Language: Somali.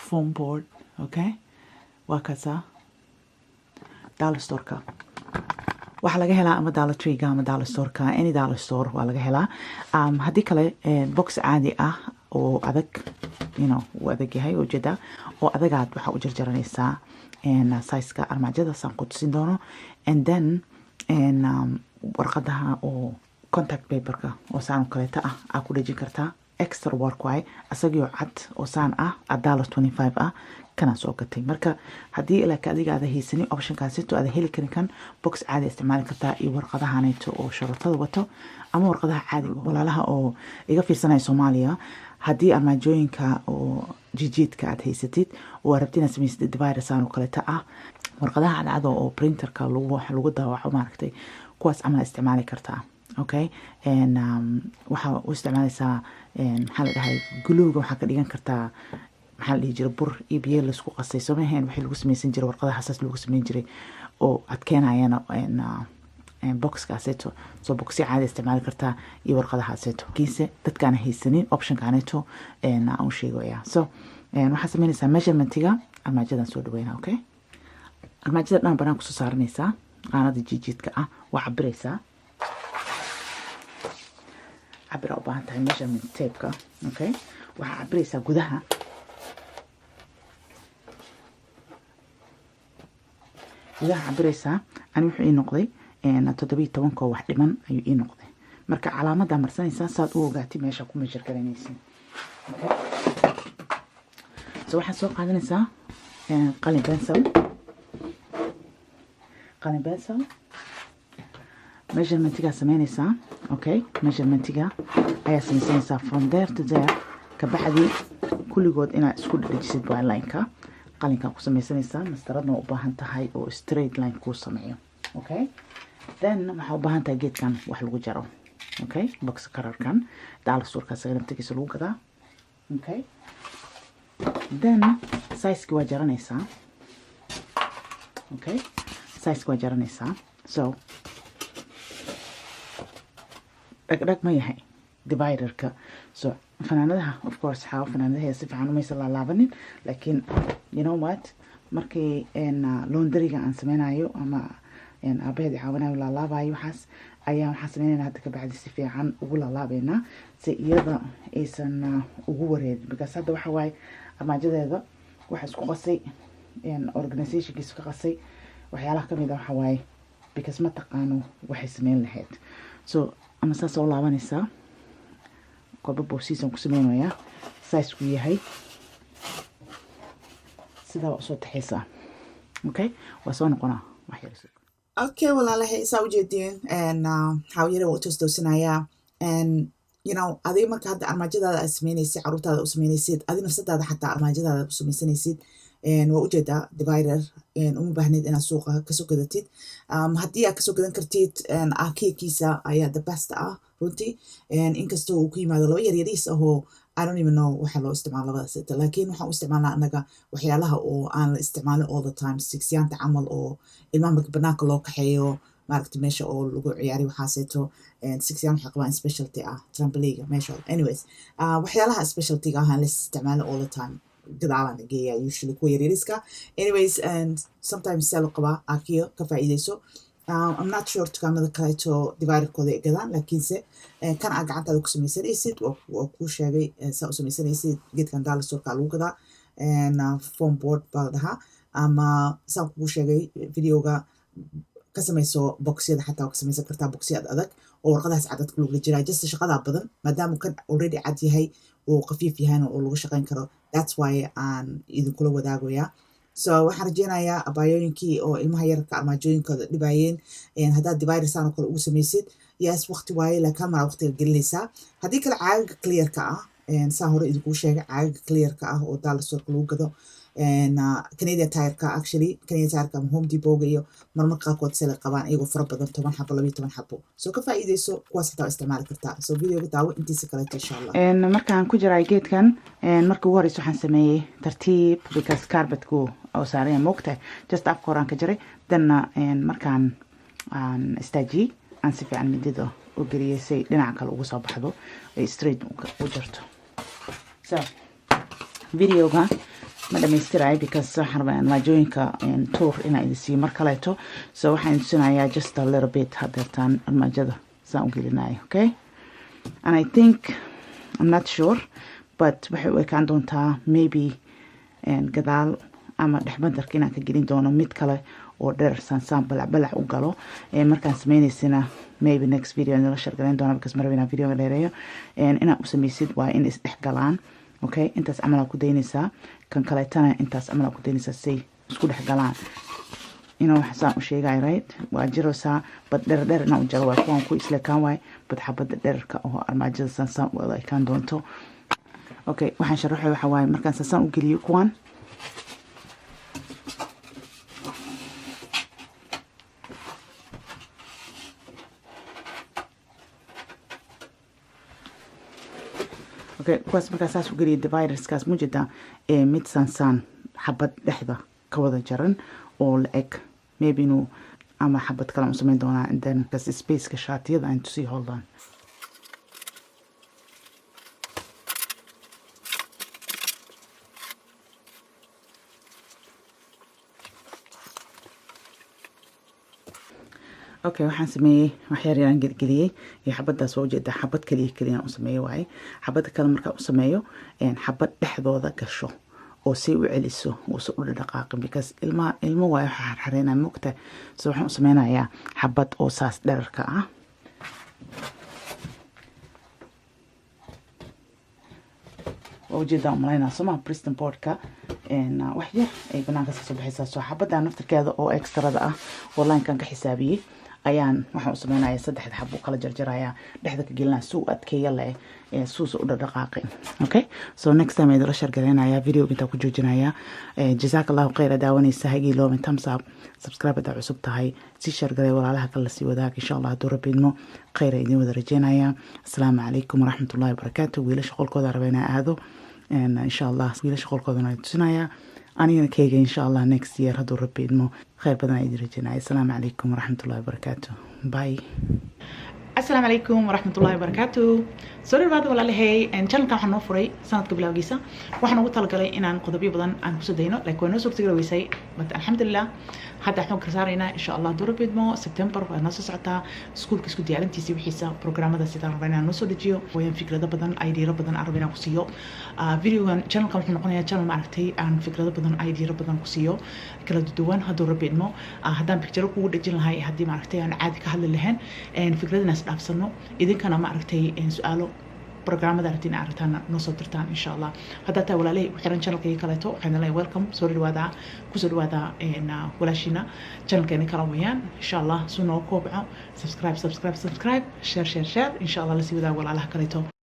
foam board. Okay, waa kaasaa dollar store-ka waxaa laga helaa ama dollar tree-ga ama dollar store-ka, any dollar store waa laga helaa. Haddii kale box caadi ah oo adag, uu adag yahay ujeeda oo adagaad waxaa u jarjaranaysaa size-ka armaajada saan ku tusin doono, and then warqadaha oo contact paper-ka oo saan oo kaleeta ah aa ku dhejin kartaa. Extra work waaye asagoo cad oo saan ah $1.25 ah kana soo gatay. Marka haddii ilaa adiga aad haysanin option-kaasito aad heli karin kan box caadi isticmaali kartaa iyo warqadahanayto oo sharuutada wato ama warqadaha caadiga walaalaha oo iga fiirsanaya Soomaaliya. Haddii armaajooyinka oo jijiidka aad haysatid oo rabtid inaad samaysid divider saan oo kaleeta ah, warqadaha cadcad oo printerka lagu daawaco maaragtay kuwaas camal isticmaali kartaa. Okay, waxaa u isticmaalaysaa maxaa la dhahay guluuga waxaa ka dhigan kartaa maxaa la dhihi jiray bur iyo biyo laisku qasay soomaheen wixii lagu samaysan jiray warqadaha xasaas lagu samayn jiray oo adkeenayana boxkaaseeto soo boxi caadi isticmaali kartaa iyo warqadahaaseeto kiise dadkaan haysanin optionkaaneeto aan u sheegaya. So waxaa samaynaysaa measurementiga armaajadan soo dhaweynaa. Okay, armaajada dhan banaan kusoo saaranaysaa qaanada jijiidka ah waa cabiraysaa cabir u baahan tahay measurement tape-ka. Okay, waxaa cabiraysaa gudaha cabiraysaa. Ani wuxuu ii noqday 17 wax dhiman ayuu ii noqday. Marka calaamada marsanaysaa saad u ogaatay meesha ku measure garanaysid. Okay, so waxaa soo qaadanaysaa qalin pencil measurementiga samaynaysaa. Okay, measurementiga ayaa samaysanaysaa from there to there. Kabacdi kulligood inaad isku dhajisid waa line-ka qalinka ku samaysanaysaa. mastaradna u baahan tahay oo straight line kuu sameeyo. Okay, then waxaa u baahan tahay geedkan wax lagu jaro. Okay, box kararkan dollar store-ka naftigiisa lagu gadaa. Okay, then size-ki waa jaranaysaa. Okay, size-ki waa jaranaysaa. So dhag ma yahay divider-ka. So fanaanadaha of course fanaanadaha si fiican umaysa laalaabanin, laakiin you know what, markii laundry-ga aan sameynayo ama aabaheedii caawinayo laalaabayo waxaas waxaan sameynaynaa hadda ka bacdi si fiican ugu laalaabaynaa si iyada aysan ugu wareerin. Because hadda waxa waaye armaajadeeda waxa isku qasay organization-kiisa ka qasay waxyaalaha kamid ah waxa waaye because ma taqaano waxay sameyn lahayd. So ama saas oo laabanaysaa kolba boosiisan ku sameynayaa size-ku yahay sidaa waa soo taxaysaa. Okay, waa soo noqonaa wax yar. Okay, walaalahay saa u jeedeen waxaa yara waa toosinayaa adiga marka hadda armaajadaada aad sameynaysid caruurtaada u sameynaysid adi nafsadaada xataa armaajadaada u samaysanaysid waa ujeedaa divider uma baahneed inaad suuqa kasoo gadatid. Haddii aad kasoo gadan kartid arkeedkiisa ayaa the best ah runtii, inkastoo uu ku yimaado laba yaryariis ahoo I don't even know waxa loo isticmaalo labadaas, laakiin waxaan u isticmaalnaa anaga waxyaalaha oo aan la isticmaalin all the time, sigsiyaanta camal oo ilmaha marka banaanka loo kaxeeyo maaragta meesha oo lagu ciyaari waxaaseeto. Sigsiyaan waxay qabaan specialty ah trampoliga meesha. Anyways, waxyaalaha specialty-ga ah aan la isticmaalin all the time gadaalaan geeya usually kuwa yaryariska. Anyways, and sometimes selo qabaa arkiyo ka faa'iideyso. I'm not sure dukaamada kaleeto divider-kooda ay gadaan, laakiinse kan aad gacantaada ku samaysanaysid waa kuu sheegay saa u samaysanaysid. geedkan dollar store-ka lagu gadaa foam board baa la dhahaa, ama saan kugu sheegay videoga ka samayso boxyada xataa ka samaysan kartaa boxyada adag oo warqadahaas cadad ku lugla jiraa. Just shaqadaa badan maadaama kan already cad yahay oo khafiif yahayna oo lagu shaqayn karo, that's why aan idinkula wadaagayaa. So waxaan rajeynayaa abaayooyinkii oo ilmaha yararka armaajooyinkooda dhibayeen haddaad divider saan oo kale ugu samaysid, yes waqti waaye laakiin hal mar waqtiga gelinaysaa. haddii kale caagaga clear-ka ah saan hore idinkuu sheegay caagaga clear-ka ah oo dollar store-ka lagu gado Canadian Tire-ka actually Canadian Tire-ka ama Home Depot-ga iyo marmar qaarkood sela qabaan iyagoo fara badan 10 xabo 12 xabo. So ka faa'iideyso kuwaas xitaa isticmaali kartaa. So videoga daawo intiisa kale insha Allah. Markaan ku jiray geedkan markii ugu horeysa waxaan sameeyay tartiib because carpet-ku oo saaran moogtahay just afka horaan ka jiray danna markaan aan istaajiyay aan si fiican midida u geliyay si dhinaca kale ugu soo baxdo ay straight u jarto. So videoga ma dhamaystirayo because waxaan rabaa armaajooyinka tour inaan idin siiyo mar kaleeto so waxaan tusinayaa just a little bit hadeertaan armaajada saan u gelinayo okay and I think I'm not sure but waxay u ekaan doontaa maybe gadaal ama dhexbandarka inaan ka gelin doono mid kale oo dheer saan balac u galo markaan sameynaysana maybe next video nala shargalayn doona because maraba inaan videoga dheereeyo inaan u samaysid waa in isdhex galaan okay intaas camal aad ku daynaysaa kan kaleetana intaas camal aad ku daynaysaa say isku dhex galaan waxaan u sheegay right waa jiraysaa bad dheer inaan u jaro waa kuwan ku isleekaan waay bad xabada dheerka oo armaajada saan u ekaan doonto okay waxaan sharaxay waxa waaye markaan saan u geliyo kuwan okay kuwaas markaa saas u geliya dividerskaas mujida mid saan xabad dhexda ka wada jaran oo la eg maybe inuu ama xabad kale u samayn doonaa and then kas spaceka shaatiyada aan tusii holdaan okay waxaan sameeyay waxyar yaraan gelgeliyay iyo xabadaas waa ujeedaa xabad kaliya u sameeyo waaye xabada kale markaa u sameeyo xabad dhexdooda gasho oo si u celiso oo si u dhaqaaqin because ilmo waayo waxa xarxareynaa mugta so waxaan u sameynayaa xabad oo saas dherarka ah waa ujeedaa umalaynaa soma Preston boardka wax yar ay banaanka soo baxaysaa soo xabada naftirkeeda oo extrada ah oo line-kan ka xisaabiyey ayaan waxaan u sameynayaa saddex xabo kala jarjarayaa dhexda ka gelinaa suu adkeeya leh suusa u dhaqaaqay okay so next time idin la shargaleynayaa video inta ku joojinayaa jazakallahu khayr daawanaysa hagii loomin thumbs up subscribe da cusub tahay si shargalay walaalaha kala sii wadaag insha Allah haduu rabidmo khayr idin wada rajeenayaa assalaamu calaykum waraxmatullaahi wabarakaatuh wiilasha qolkooda rabayna aado insha Allah wiilasha qolkoodana tusinayaa anigana kayga insha Allah next year haduu rabidmo khayr badan idin rajeenayaa assalaamu calaykum waraxmatullaahi wabarakaatuh bye السلام عليكم ورحمة الله وبركاته سوري بعد ولا لهي إن channel كان حنو فري سنة قبل وجيسة وحنا قلت لقلي إن عن قضبي بدن عن كسدينه لكن نص بتقدر ويسي بس الحمد لله حتى إحنا كسرنا إن شاء الله دور بيدمو سبتمبر ونص ساعتها سكول كسكول ديالن تيسي وحيسة برنامج هذا سيدنا ربنا نص دجيو وين فكرة بدن أيدي بدن عربنا كسيو فيديو عن channel كان حنا قلنا channel معرفتي عن فكرة بدن أيدي بدن كسيو كلا دوان هدور بيدمو هذا بيكترو كود دجيل هاي هدي معرفتي عن عادي كهل اللهن إن فكرة الناس dhaafsano idinkana ma aragtay su'aalo programada aragtiin aragtaan noo soo dirtaan insha Allah hadda taa walaalay xiran channelkayga kaleeto waxaan leeyahay welcome soo dhawaada ku soo dhawaada walaashina channelkeena kala wayaan insha Allah soo noo koobco subscribe share insha Allah la sii wadaag walaalaha kaleeto